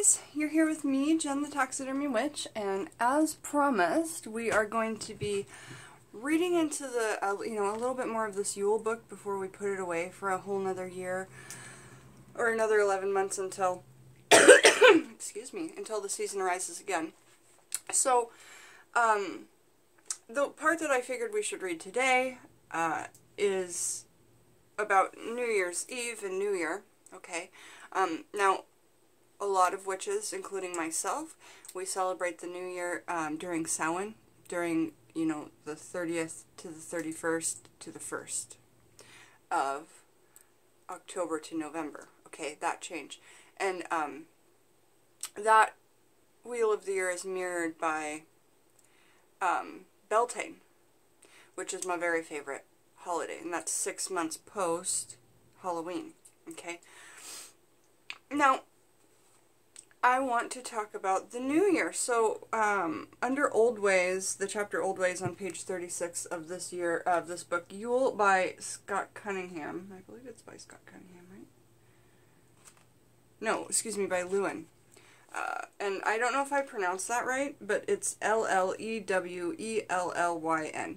guys, you're here with me, Jen the Taxidermy Witch, and as promised, we are going to be reading into the, a little bit more of this Yule book before we put it away for a whole nother year, or another 11 months until, excuse me, until the season arises again. So, the part that I figured we should read today, is about New Year's Eve and New Year, okay? Now, a lot of witches, including myself, we celebrate the New Year during Samhain, during, the 30th to the 31st to the 1st of October to November. Okay, that change. And that Wheel of the Year is mirrored by Beltane, which is my very favorite holiday, and that's 6 months post Halloween. Okay? Now, I want to talk about the New Year. So, under Old Ways, the chapter Old Ways on page 36 of this book, Yule by Scott Cunningham. I believe it's by Scott Cunningham, right? No, excuse me, by Llewellyn. And I don't know if I pronounced that right, but it's L-L-E-W-E-L-L-Y-N,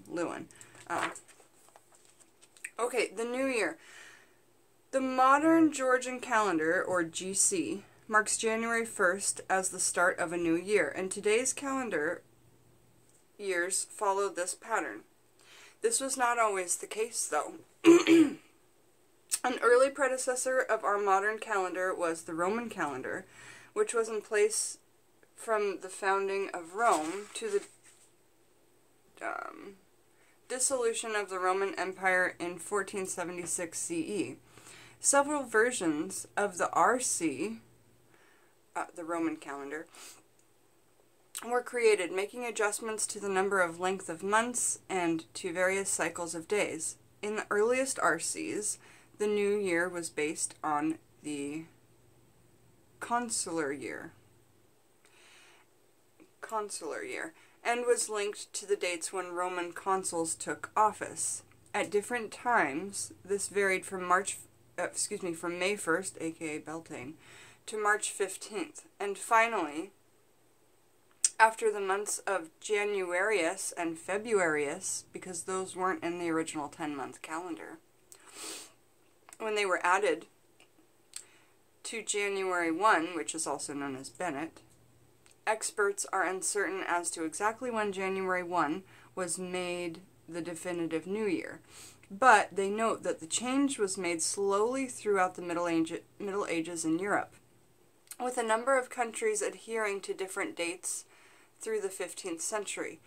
Llewellyn. Okay, the New Year. The modern Georgian calendar, or GC, marks January 1st as the start of a new year, and today's calendar years follow this pattern. This was not always the case, though. An early predecessor of our modern calendar was the Roman calendar, which was in place from the founding of Rome to the dissolution of the Roman Empire in 1476 CE. Several versions of the RC, the Roman calendar, were created, making adjustments to the number of length of months and to various cycles of days. In the earliest RCs, the new year was based on the consular year, and was linked to the dates when Roman consuls took office. At different times, this varied from May 1st, aka Beltane, to March 15th, and finally, after the months of Januarius and Februarius, because those weren't in the original 10-month calendar, when they were added to January 1, which is also known as Bennett, experts are uncertain as to exactly when January 1 was made the definitive New Year, but they note that the change was made slowly throughout the Middle Ages in Europe, with a number of countries adhering to different dates through the 15th century.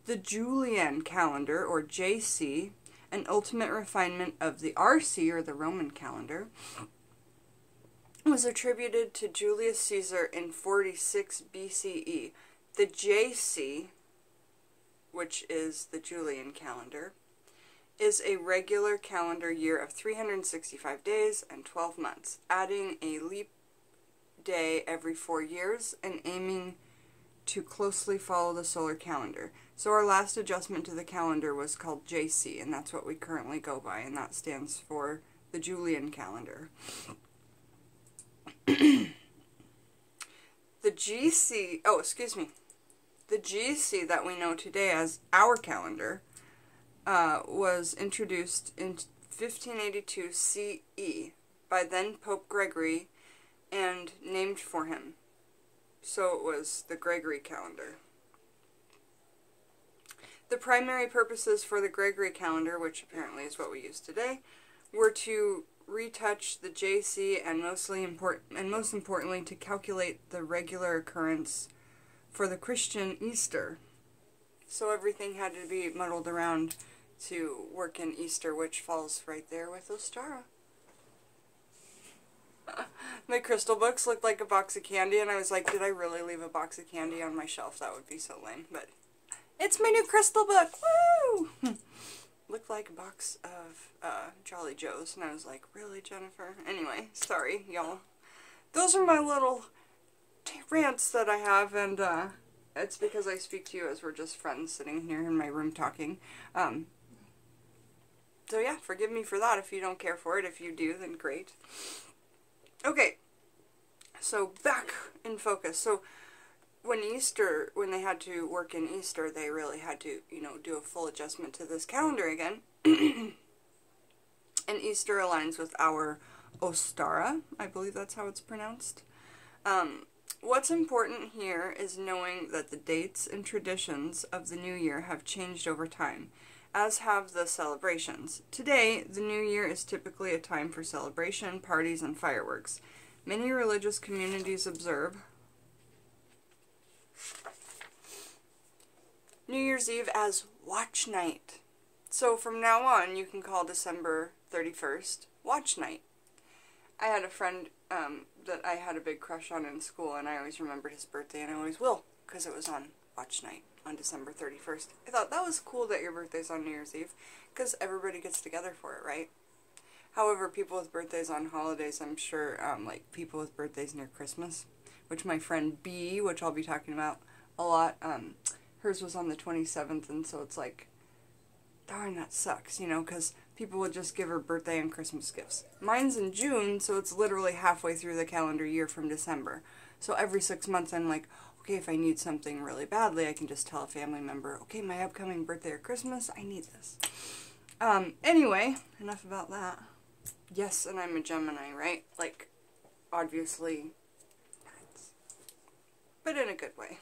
The Julian calendar, or JC, an ultimate refinement of the RC, or the Roman calendar, was attributed to Julius Caesar in 46 BCE. The JC, which is the Julian calendar, is a regular calendar year of 365 days and 12 months, adding a leap day every 4 years and aiming to closely follow the solar calendar. So our last adjustment to the calendar was called JC, and that's what we currently go by, and that stands for the Julian calendar. The GC that we know today as our calendar was introduced in 1582 CE by then Pope Gregory and named for him. So it was the Gregory calendar. The primary purposes for the Gregory calendar, which apparently is what we use today, were to retouch the JC and most importantly to calculate the regular occurrence for the Christian Easter. So everything had to be muddled around to work in Easter, which falls right there with Ostara. My crystal books looked like a box of candy, and I was like, did I really leave a box of candy on my shelf? That would be so lame, but it's my new crystal book! Woo! Looked like a box of Jolly Joes, and I was like, really, Jennifer? Anyway, sorry, y'all. Those are my little rants that I have, and it's because I speak to you as we're just friends sitting here in my room talking. So yeah, forgive me for that if you don't care for it. If you do, then great. Okay, So back in focus. So when they had to work in Easter, they really had to, you know, do a full adjustment to this calendar again. And Easter aligns with our Ostara. I believe that's how it's pronounced. What's important here is knowing that the dates and traditions of the new year have changed over time, as have the celebrations. Today, the new year is typically a time for celebration, parties, and fireworks. Many religious communities observe New Year's Eve as Watch Night. So from now on, you can call December 31st Watch Night. I had a friend that I had a big crush on in school, and I always remembered his birthday, and I always will, because it was on Watch Night on December 31st. I thought that was cool that your birthday's on New Year's Eve, because everybody gets together for it, right? However, people with birthdays on holidays, I'm sure, like people with birthdays near Christmas, which my friend B, which I'll be talking about a lot, hers was on the 27th, and so it's like, darn, that sucks, you know, because people would just give her birthday and Christmas gifts. Mine's in June, so it's literally halfway through the calendar year from December. So every 6 months I'm like, okay, if I need something really badly, I can just tell a family member, okay, my upcoming birthday or Christmas, I need this. Anyway, enough about that. Yes, and I'm a Gemini, right? Like, obviously, but in a good way.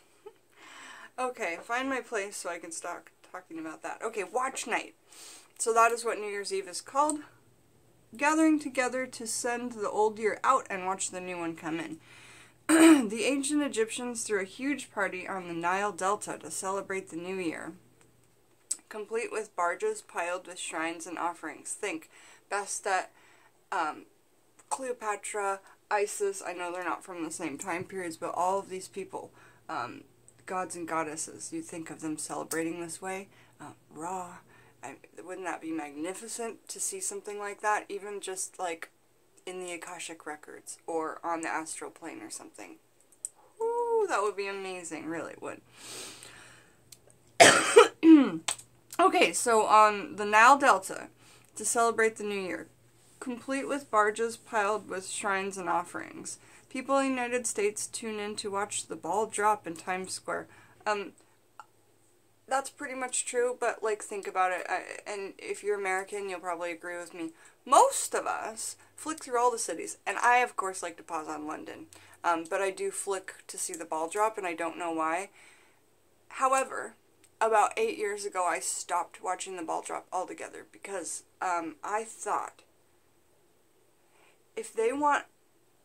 Okay, find my place so I can stop talking about that. Okay, Watch Night. So that is what New Year's Eve is called. Gathering together to send the old year out and watch the new one come in. The ancient Egyptians threw a huge party on the Nile Delta to celebrate the new year, complete with barges piled with shrines and offerings. Think Bastet, Cleopatra, Isis. I know they're not from the same time periods, but all of these people, gods and goddesses, you think of them celebrating this way. Ra. Wouldn't that be magnificent to see something like that, even just like in the Akashic records or on the astral plane or something? Ooh, that would be amazing, really would. Okay, so on the Nile Delta, to celebrate the new year, complete with barges piled with shrines and offerings. People in the United States tune in to watch the ball drop in Times Square. That's pretty much true, but, like, think about it, and if you're American, you'll probably agree with me. Most of us flick through all the cities, and I, of course, like to pause on London, but I do flick to see the ball drop, and I don't know why. However, about 8 years ago, I stopped watching the ball drop altogether, because I thought, if they want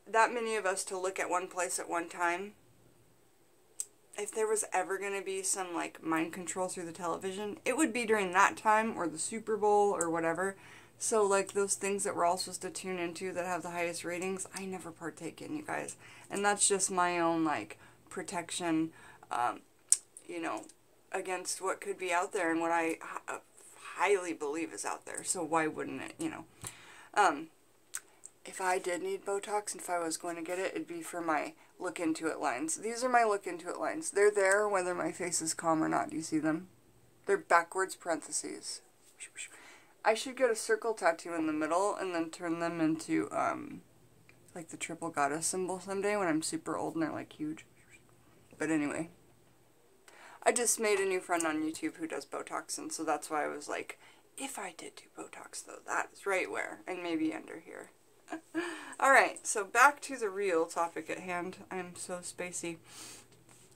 that many of us to look at one place at one time, if there was ever going to be some, like, mind control through the television, it would be during that time, or the Super Bowl, or whatever. So, like, those things that we're all supposed to tune into that have the highest ratings, I never partake in, you guys. And that's just my own, like, protection, you know, against what could be out there and what I highly believe is out there. So why wouldn't it, you know? If I did need Botox and if I was going to get it, it'd be for my look into it lines. These are my look into it lines. They're there whether my face is calm or not. Do you see them? They're backwards parentheses. I should get a circle tattoo in the middle and then turn them into, like the triple goddess symbol someday when I'm super old and they're like huge. But anyway. I just made a new friend on YouTube who does Botox, and so that's why I was like, if I did do Botox though, that is right where, and maybe under here. Alright, so back to the real topic at hand. I'm so spacey.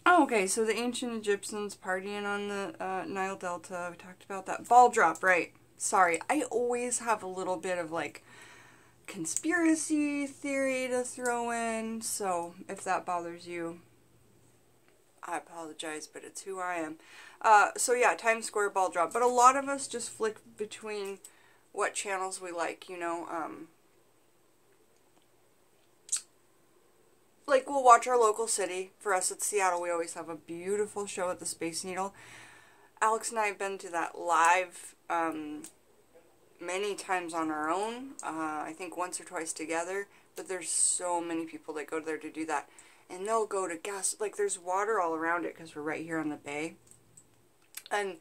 Oh, okay, so the ancient Egyptians partying on the Nile Delta. We talked about that. Ball drop, right. Sorry, I always have a little bit of, like, conspiracy theory to throw in, so if that bothers you, I apologize, but it's who I am. So yeah, Times Square ball drop. But a lot of us just flick between what channels we like, you know, like, we'll watch our local city. For us at Seattle, we always have a beautiful show at the Space Needle. Alex and I have been to that live many times on our own. I think once or twice together. But there's so many people that go there to do that. And they'll go to like, there's water all around it because we're right here on the bay. And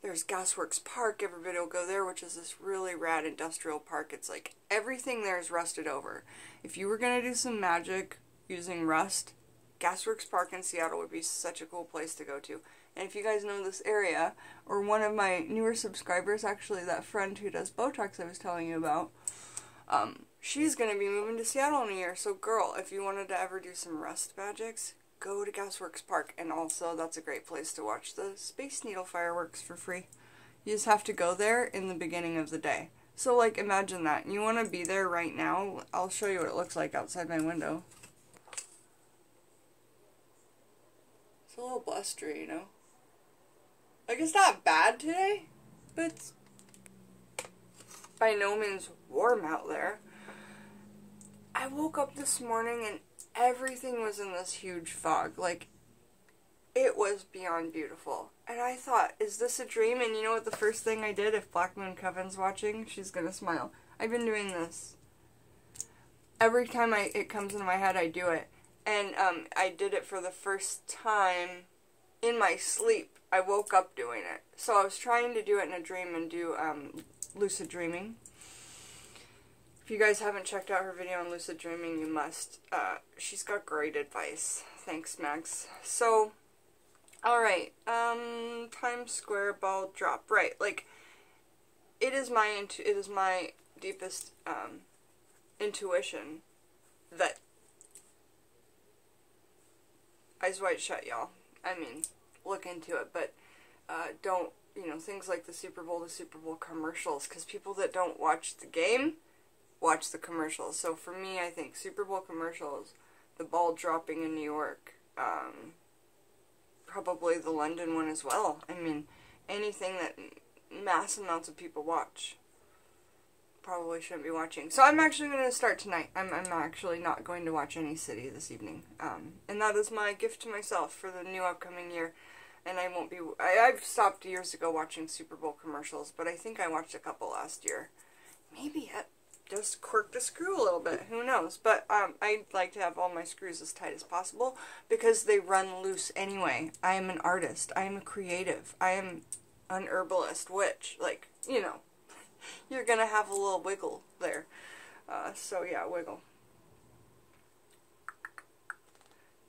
there's Gasworks Park. Everybody will go there, which is this really rad industrial park. It's like, everything there is rusted over. If you were going to do some magic using rust, Gasworks Park in Seattle would be such a cool place to go to. And if you guys know this area, or one of my newer subscribers, actually that friend who does Botox I was telling you about, she's going to be moving to Seattle in a year. So girl, if you wanted to ever do some rust magics, go to Gasworks Park. And also, that's a great place to watch the Space Needle fireworks for free. You just have to go there in the beginning of the day. So like, imagine that. You want to be there right now. I'll show you what it looks like outside my window. It's a little blustery, you know. Like, it's not bad today, but it's by no means warm out there. I woke up this morning and everything was in this huge fog. Like, it was beyond beautiful. And I thought, is this a dream? And you know what the first thing I did? If Black Moon Coven's watching, she's gonna smile. I've been doing this. Every time it comes into my head, I do it. And I did it for the first time in my sleep. I woke up doing it. So I was trying to do it in a dream and do lucid dreaming. If you guys haven't checked out her video on lucid dreaming, you must. She's got great advice. Thanks, Max. So, alright, Times Square ball drop. Right, like, it is my deepest intuition that eyes wide shut, y'all. I mean, look into it, but don't, you know, things like the Super Bowl commercials, because people that don't watch the game watch the commercials. So for me, I think Super Bowl commercials, the ball dropping in New York, probably the London one as well. I mean, anything that mass amounts of people watch, probably shouldn't be watching. So I'm actually going to start tonight. I'm actually not going to watch any city this evening. And that is my gift to myself for the new upcoming year. And I won't be, I've stopped years ago watching Super Bowl commercials, but I think I watched a couple last year. Maybe I just quirked the screw a little bit, who knows. But I like to have all my screws as tight as possible because they run loose anyway. I am an artist. I am a creative. I am an herbalist, witch. Like, you know, you're going to have a little wiggle there. So yeah, wiggle.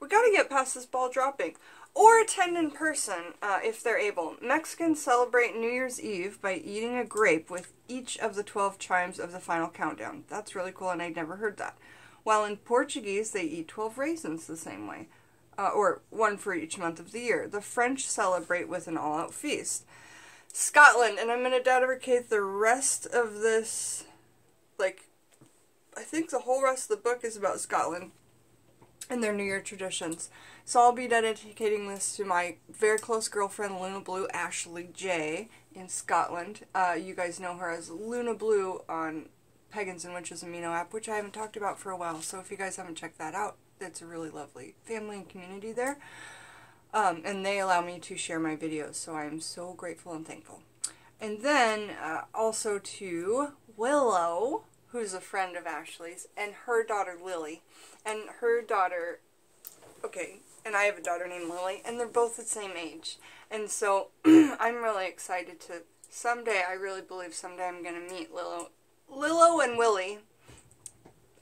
We got to get past this ball dropping. Or attend in person, if they're able. Mexicans celebrate New Year's Eve by eating a grape with each of the 12 chimes of the final countdown. That's really cool, and I'd never heard that. While in Portuguese, they eat 12 raisins the same way. Or one for each month of the year. The French celebrate with an all-out feast. Scotland, and I'm going to dedicate the rest of this, like, I think the whole rest of the book is about Scotland and their New Year traditions. So I'll be dedicating this to my very close girlfriend, Luna Blue, Ashleigh J, in Scotland. You guys know her as Luna Blue on Pagans and Witches Amino app, which I haven't talked about for a while. So if you guys haven't checked that out, it's a really lovely family and community there. And they allow me to share my videos, so I'm so grateful and thankful. And then also to Willow, who's a friend of Ashleigh's, and her daughter Lilly. And her daughter, okay, and I have a daughter named Lilly, and they're both the same age. And so I'm really excited to someday, I really believe someday I'm going to meet Willow and Willie.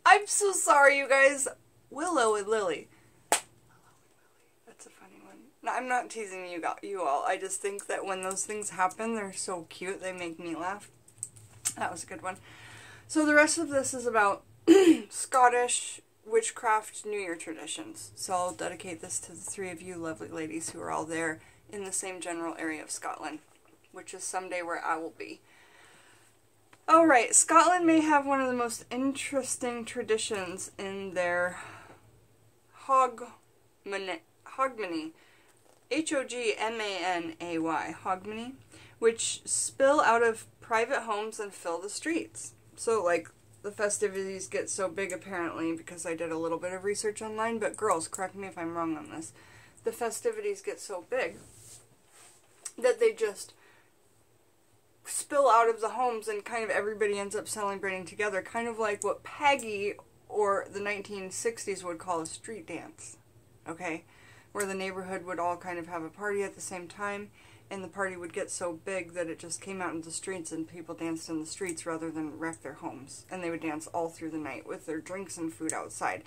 I'm so sorry, you guys. Willow and Lilly. That's a funny one. No, I'm not teasing you all. I just think that when those things happen, they're so cute. They make me laugh. That was a good one. So the rest of this is about Scottish witchcraft New Year traditions. So I'll dedicate this to the three of you lovely ladies who are all there in the same general area of Scotland, which is someday where I will be. Alright, Scotland may have one of the most interesting traditions in their Hogmanay, H-O-G-M-A-N-A-Y, Hogmanay, which spill out of private homes and fill the streets. So, like, the festivities get so big, apparently, because I did a little bit of research online, but girls, correct me if I'm wrong on this, the festivities get so big that they just spill out of the homes and kind of everybody ends up celebrating together, kind of like what Peggy or the 1960s would call a street dance, okay? where the neighborhood would all kind of have a party at the same time, and the party would get so big that it just came out into the streets and people danced in the streets rather than wreck their homes. And they would dance all through the night with their drinks and food outside.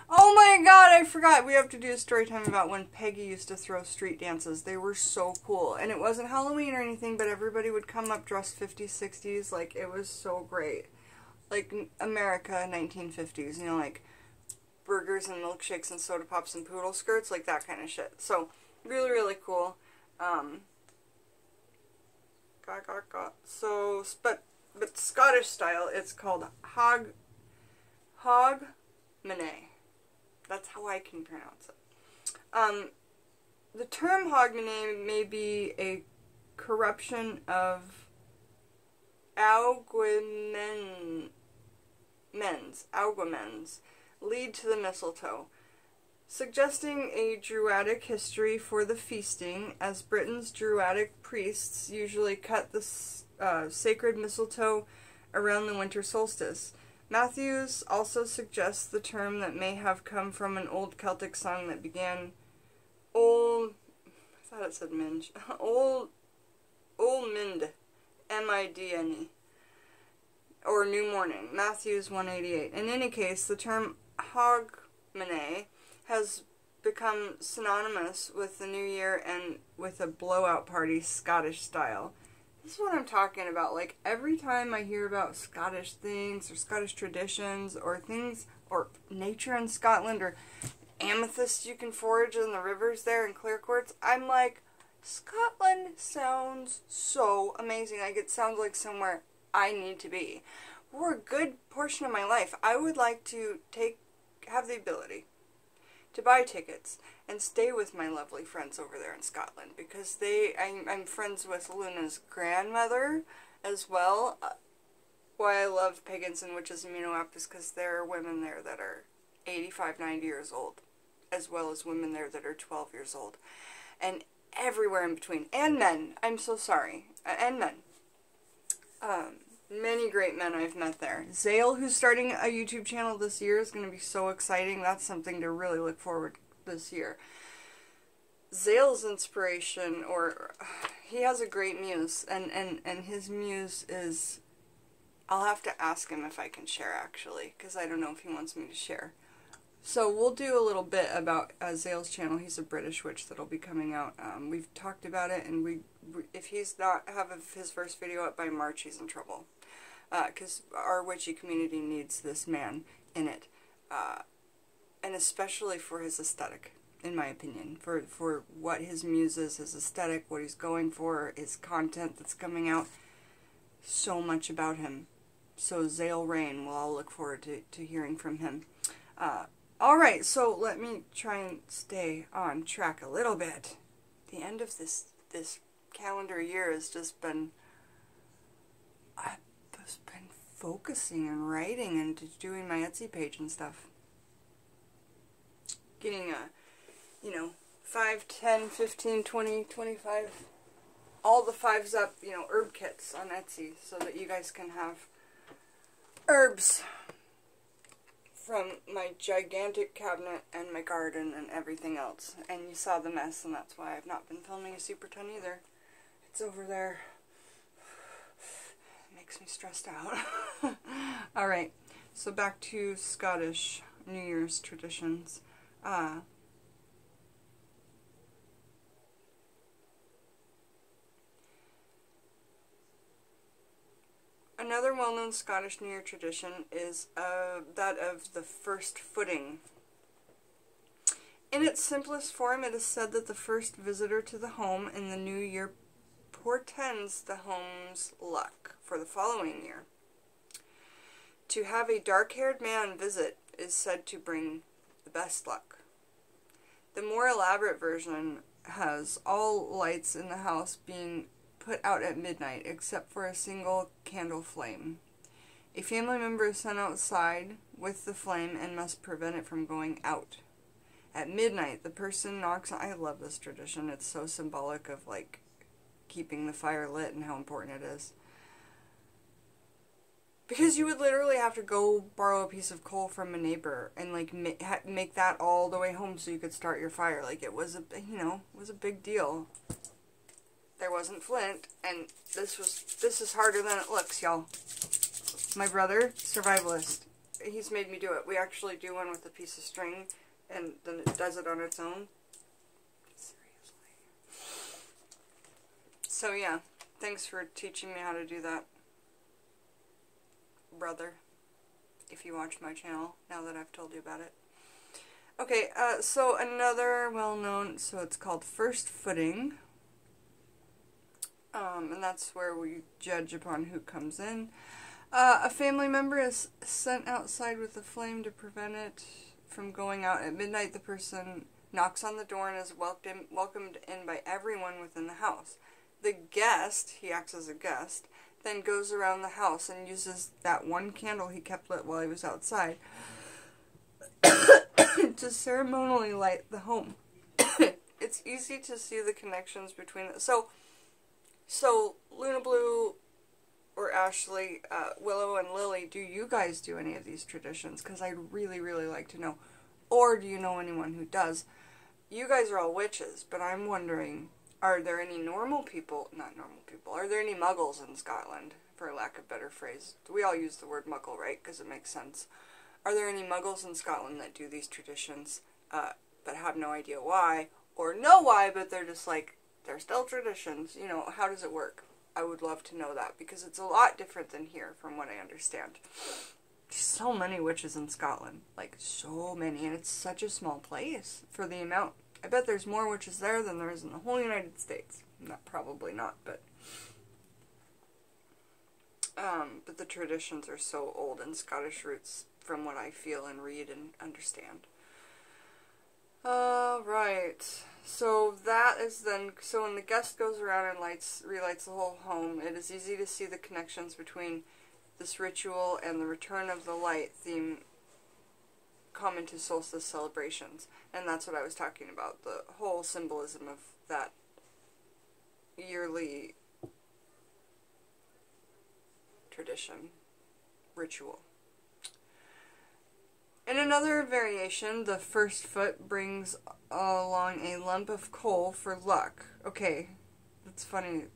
Oh my god, I forgot. We have to do a story time about when Peggy used to throw street dances. They were so cool. And it wasn't Halloween or anything, but everybody would come up dressed 50s, 60s. Like, it was so great. Like, America, 1950s, you know, like burgers and milkshakes and soda pops and poodle skirts, like that kind of shit. So, really, really cool. So, but Scottish style, it's called hogmanay. That's how I can pronounce it. The term hogmanay may be a corruption of alguamens, lead to the mistletoe, suggesting a Druidic history for the feasting, as Britain's Druidic priests usually cut the sacred mistletoe around the winter solstice. Matthews also suggests the term that may have come from an old Celtic song that began I thought it said minge, Old Mind, M-I-D-N-E, or New Morning, Matthews 188. In any case, the term hogmanay has become synonymous with the New Year and with a blowout party Scottish style. This is what I'm talking about. Like, every time I hear about Scottish things or Scottish traditions or things or nature in Scotland or amethyst you can forage in the rivers there and clear quartz, I'm like, Scotland sounds so amazing. Like, it sounds like somewhere I need to be. For a good portion of my life, I would like to have the ability to buy tickets and stay with my lovely friends over there in Scotland, because I'm friends with Luna's grandmother as well. Why I love Pagans and Witches and Minoap is because there are women there that are 85, 90 years old, as well as women there that are 12 years old, and everywhere in between, and men. I'm so sorry, and men. Many great men I've met there. Zale, who's starting a YouTube channel this year, is going to be so exciting. That's something to really look forward this year. Zale's inspiration, he has a great muse, and his muse is, I'll have to ask him if I can share, actually, because I don't know if he wants me to share. So we'll do a little bit about Zale's channel. He's a British witch that'll be coming out. We've talked about it, and if he's not have his first video up by March, he's in trouble. Because our witchy community needs this man in it. And especially for his aesthetic, in my opinion. For what his muse is, his aesthetic, what he's going for, his content that's coming out. So much about him. So Zale Rain, we'll all look forward to hearing from him. Alright, so let me try and stay on track a little bit. The end of this calendar year has just been, I've just been focusing and writing and doing my Etsy page and stuff. Getting 5, 10, 15, 20, 25, all the 5s up, herb kits on Etsy so that you guys can have herbs from my gigantic cabinet and my garden and everything else. And you saw the mess, and that's why I've not been filming a super ton either. It's over there. It makes me stressed out. Alright, so back to Scottish New Year's traditions. Another well-known Scottish New Year tradition is that of the first footing. In its simplest form, it is said that the first visitor to the home in the new year portends the home's luck for the following year. To have a dark-haired man visit is said to bring the best luck. The more elaborate version has all lights in the house being put out at midnight, except for a single candle flame. A family member is sent outside with the flame and must prevent it from going out. At midnight, the person knocks on... I love this tradition. It's so symbolic of, like, keeping the fire lit and how important it is. Because you would literally have to go borrow a piece of coal from a neighbor and, like, make that all the way home so you could start your fire. Like, it was it was a big deal. There wasn't flint, and this is harder than it looks, y'all. My brother, survivalist, he's made me do it. We actually do one with a piece of string, and then it does it on its own. Seriously. So yeah, thanks for teaching me how to do that, brother, if you watch my channel, now that I've told you about it. Okay, so another well-known, so it's called first footing. And that's where we judge upon who comes in. A family member is sent outside with a flame to prevent it from going out. At midnight, the person knocks on the door and is welcomed in by everyone within the house. The guest, he acts as a guest, then goes around the house and uses that one candle he kept lit while he was outside to ceremonially light the home. It's easy to see the connections between it. So Luna Blue or Ashleigh, Willow, and Lilly, do you guys do any of these traditions? Because I'd really, really like to know. Or do you know anyone who does? You guys are all witches, but I'm wondering, are there any normal people, not normal people, are there any muggles in Scotland, for lack of a better phrase? We all use the word muggle, right? Because it makes sense. Are there any muggles in Scotland that do these traditions, but have no idea why? Or know why, but they're just like, they're still traditions. You know, how does it work? I would love to know that, because it's a lot different than here, from what I understand. There's so many witches in Scotland. Like, so many, and it's such a small place for the amount. I bet there's more witches there than there is in the whole United States. Probably not, but the traditions are so old and Scottish roots, from what I feel and read and understand. Right. So that is then, so when the guest goes around and relights the whole home, it is easy to see the connections between this ritual and the return of the light theme common to solstice celebrations. And that's what I was talking about, the whole symbolism of that yearly tradition, ritual. In another variation, the first foot brings along a lump of coal for luck. Okay, that's funny.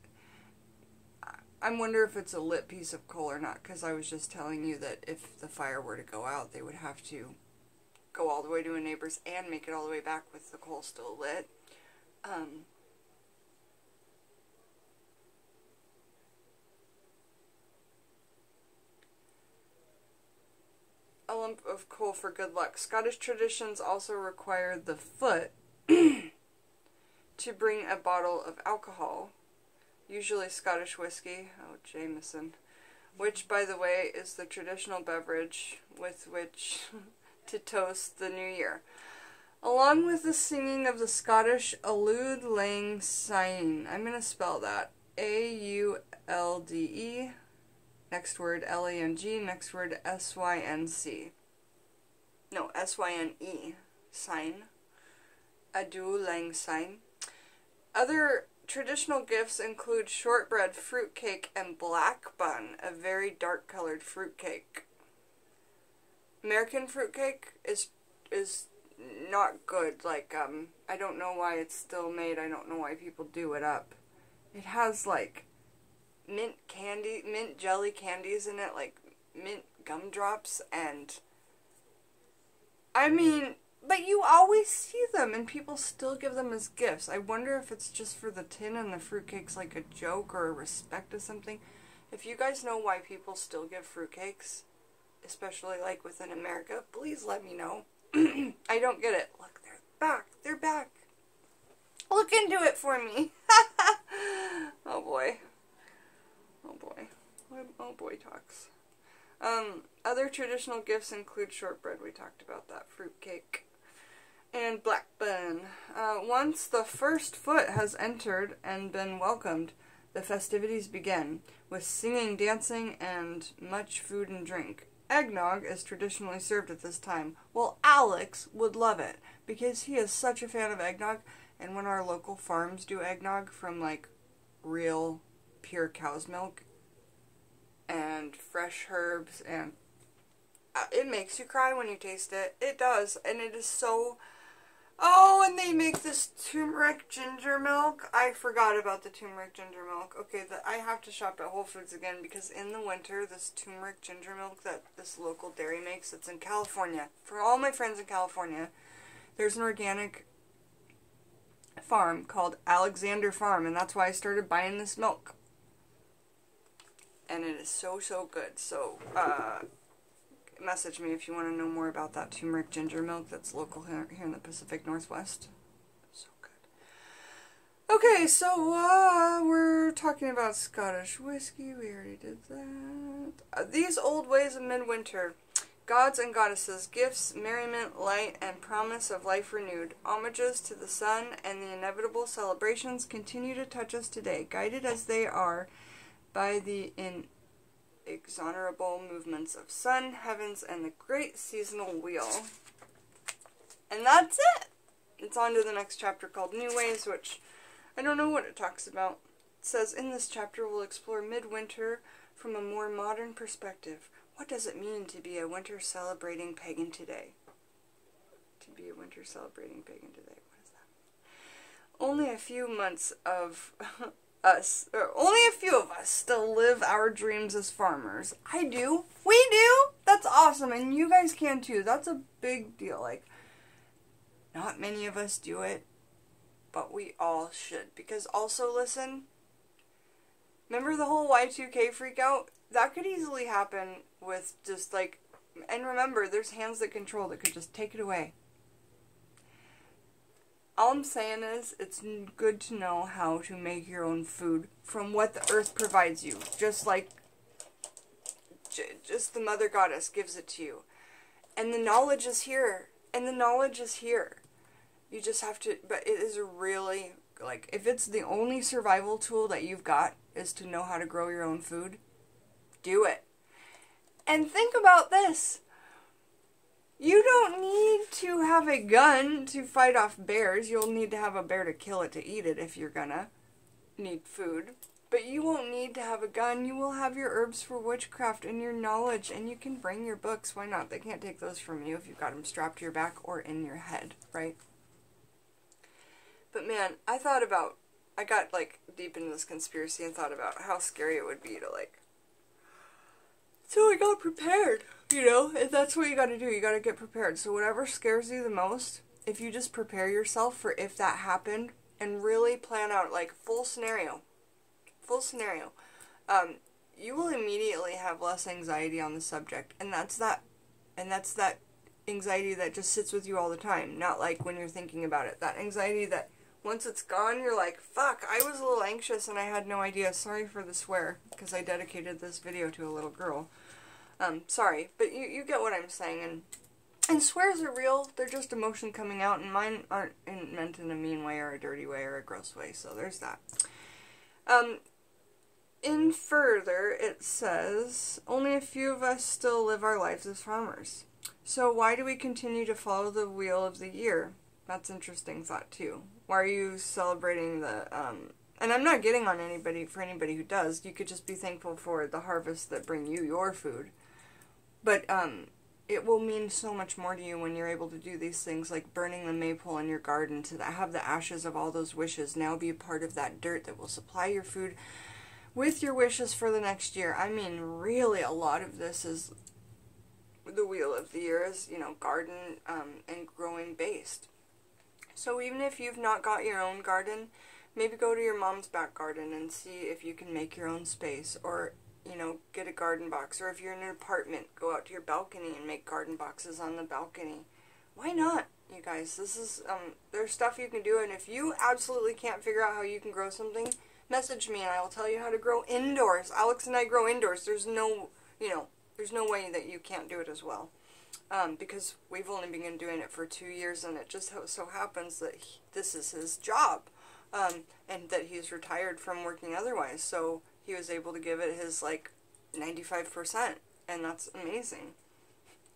I wonder if it's a lit piece of coal or not, because I was just telling you that if the fire were to go out, they would have to go all the way to a neighbor's and make it all the way back with the coal still lit. A lump of coal for good luck. Scottish traditions also require the foot to bring a bottle of alcohol, usually Scottish whiskey, Jameson, which, by the way, is the traditional beverage with which to toast the new year, along with the singing of the Scottish Auld Lang Syne. I'm going to spell that. A-U-L-D-E. Next word L-A-N-G, next word S-Y-N-C. No, S-Y-N-E. Sign. Auld Lang Syne. Other traditional gifts include shortbread, fruitcake, and black bun, a very dark-colored fruitcake. American fruitcake is not good. Like, I don't know why it's still made. I don't know why people do it up. It has, like, mint candy, mint jelly candies in it, like mint gumdrops, and I mean, but you always see them and people still give them as gifts. I wonder if it's just for the tin and the fruitcake's like a joke or a respect to something. If you guys know why people still give fruitcakes, especially like within America, please let me know. I don't get it. Look, they're back. They're back. Look into it for me. Oh boy. Oh boy. Oh boy talks. Other traditional gifts include shortbread. We talked about that. Fruitcake. And black bun. Once the first foot has entered and been welcomed, the festivities begin, with singing, dancing, and much food and drink. Eggnog is traditionally served at this time. Well, Alex would love it, because he is such a fan of eggnog, and when our local farms do eggnog from, like, real, pure cow's milk, and fresh herbs, and it makes you cry when you taste it. It does, and it is so... Oh, and they make this turmeric ginger milk. I forgot about the turmeric ginger milk. Okay, I have to shop at Whole Foods again, because in the winter, this turmeric ginger milk that this local dairy makes, it's in California. For all my friends in California, there's an organic farm called Alexander Farm, and that's why I started buying this milk. And it is so, so good. So, message me if you want to know more about that turmeric ginger milk that's local here in the Pacific Northwest. So good. Okay, so we're talking about Scottish whiskey. We already did that. These old ways of midwinter. Gods and goddesses, gifts, merriment, light, and promise of life renewed. Homages to the sun and the inevitable celebrations continue to touch us today, guided as they are by the inexorable movements of sun, heavens, and the great seasonal wheel. And that's it! It's on to the next chapter called New Ways, which I don't know what it talks about. It says, in this chapter we'll explore midwinter from a more modern perspective. What does it mean to be a winter celebrating pagan today? To be a winter celebrating pagan today. What is that? Only a few months of only a few of us still live our dreams as farmers. I do. We do. That's awesome. And you guys can too. That's a big deal. Like, not many of us do it, but we all should. Because also, listen, remember the whole Y2K freak out? That could easily happen with just like, and remember, there's hands that control that could just take it away. All I'm saying is, it's good to know how to make your own food from what the earth provides you. Just like, just the mother goddess gives it to you. And the knowledge is here. And the knowledge is here. You just have to, but it is really, like, if it's the only survival tool that you've got is to know how to grow your own food, do it. And think about this. You don't need to have a gun to fight off bears. You'll need to have a bear to kill it to eat it if you're gonna need food. But you won't need to have a gun. You will have your herbs for witchcraft and your knowledge, and you can bring your books. Why not? They can't take those from you if you've got them strapped to your back or in your head, right? But man, I got like deep into this conspiracy and thought about how scary it would be to like... So I got prepared, you know, and that's what you gotta do, you gotta get prepared. So whatever scares you the most, if you just prepare yourself for if that happened, and really plan out, like, full scenario, you will immediately have less anxiety on the subject, and that's that anxiety that just sits with you all the time, not like when you're thinking about it, that anxiety that once it's gone, you're like, fuck, I was a little anxious and I had no idea. Sorry for the swear, because I dedicated this video to a little girl. Sorry, but you get what I'm saying, and swears are real, they're just emotion coming out, and mine aren't meant in a mean way, or a dirty way, or a gross way, so there's that. In further, it says, only a few of us still live our lives as farmers. So why do we continue to follow the wheel of the year? That's an interesting thought, too. Why are you celebrating the, and I'm not getting on anybody, for anybody who does. You could just be thankful for the harvests that bring you your food. But, it will mean so much more to you when you're able to do these things, like burning the maypole in your garden, to have the ashes of all those wishes now be a part of that dirt that will supply your food with your wishes for the next year. I mean, really, a lot of this is the wheel of the year is, you know, garden, and growing based. So even if you've not got your own garden, maybe go to your mom's back garden and see if you can make your own space, or, you know, get a garden box. Or if you're in an apartment, go out to your balcony and make garden boxes on the balcony. Why not, you guys? This is, there's stuff you can do, and if you absolutely can't figure out how you can grow something, message me and I will tell you how to grow indoors. Alex and I grow indoors. There's no, you know, there's no way that you can't do it as well. Because we've only been doing it for 2 years, and it just so happens that this is his job, and that he's retired from working otherwise, so he was able to give it his, like, 95%, and that's amazing.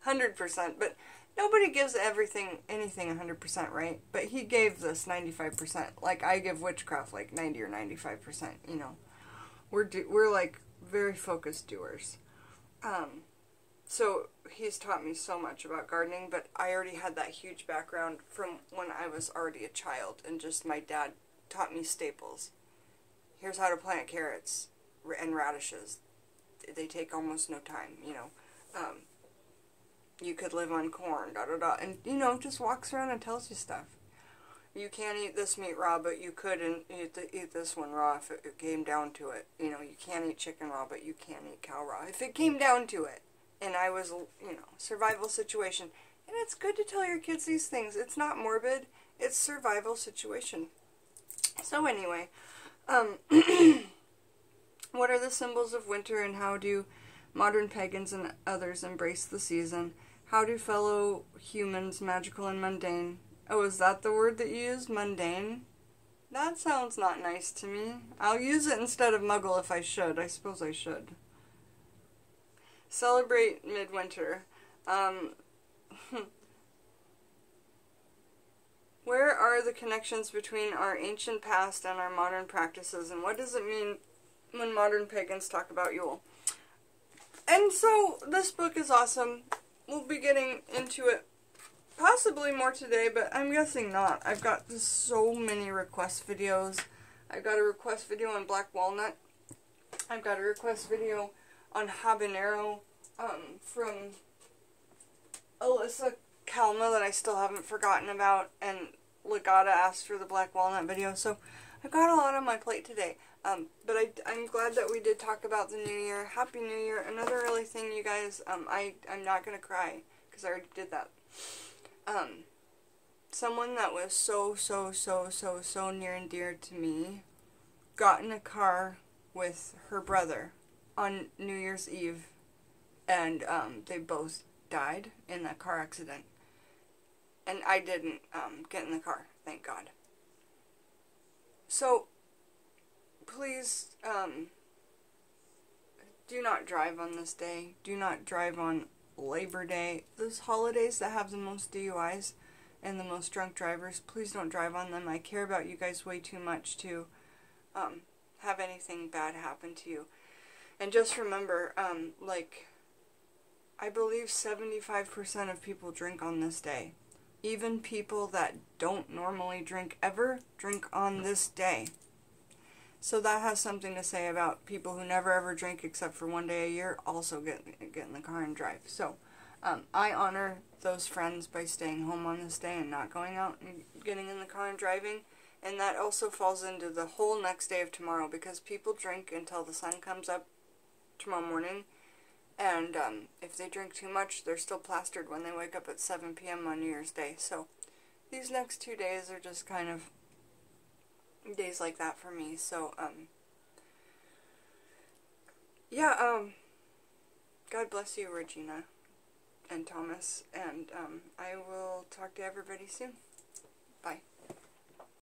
100%, but nobody gives anything 100%, right? But he gave this 95%, like I give witchcraft, like, 90 or 95%, you know. We're like very focused doers. So he's taught me so much about gardening, but I already had that huge background from when I was already a child, and just my dad taught me staples. Here's how to plant carrots and radishes. They take almost no time, you know. You could live on corn, and, you know, just walks around and tells you stuff. You can't eat this meat raw, but you couldn't eat this one raw if it came down to it. You know, you can't eat chicken raw, but you can eat cow raw if it came down to it. And I was, you know, survival situation. And it's good to tell your kids these things. It's not morbid. It's survival situation. So anyway, what are the symbols of winter, and how do modern pagans and others embrace the season? How do fellow humans, magical and mundane? Oh, is that the word that you used? Mundane? That sounds not nice to me. I'll use it instead of muggle if I should. I suppose I should. Celebrate midwinter. Where are the connections between our ancient past and our modern practices, and what does it mean when modern pagans talk about Yule? And so, this book is awesome. We'll be getting into it possibly more today, but I'm guessing not. I've got so many request videos. I've got a request video on black walnut. I've got a request video on habanero from Alyssa Kalma that I still haven't forgotten about, and Legata asked for the black walnut video, so I've got a lot on my plate today. But I'm glad that we did talk about the New Year. Happy New Year. Another early thing, you guys, I'm not going to cry, because I already did that. Someone that was so near and dear to me got in a car with her brother on New Year's Eve, and they both died in that car accident. And I didn't get in the car, thank God. So, please, do not drive on this day. Do not drive on Labor Day. Those holidays that have the most DUIs and the most drunk drivers, please don't drive on them. I care about you guys way too much to have anything bad happen to you. And just remember, like, I believe 75% of people drink on this day. Even people that don't normally drink ever drink on this day. So that has something to say about people who never ever drink except for one day a year also get in the car and drive. So I honor those friends by staying home on this day and not going out and getting in the car and driving. And that also falls into the whole next day of tomorrow, because people drink until the sun comes up tomorrow morning. And if they drink too much, they're still plastered when they wake up at 7 p.m. on New Year's Day. So these next 2 days are just kind of days like that for me. So, yeah, God bless you, Regina and Thomas. And I will talk to everybody soon.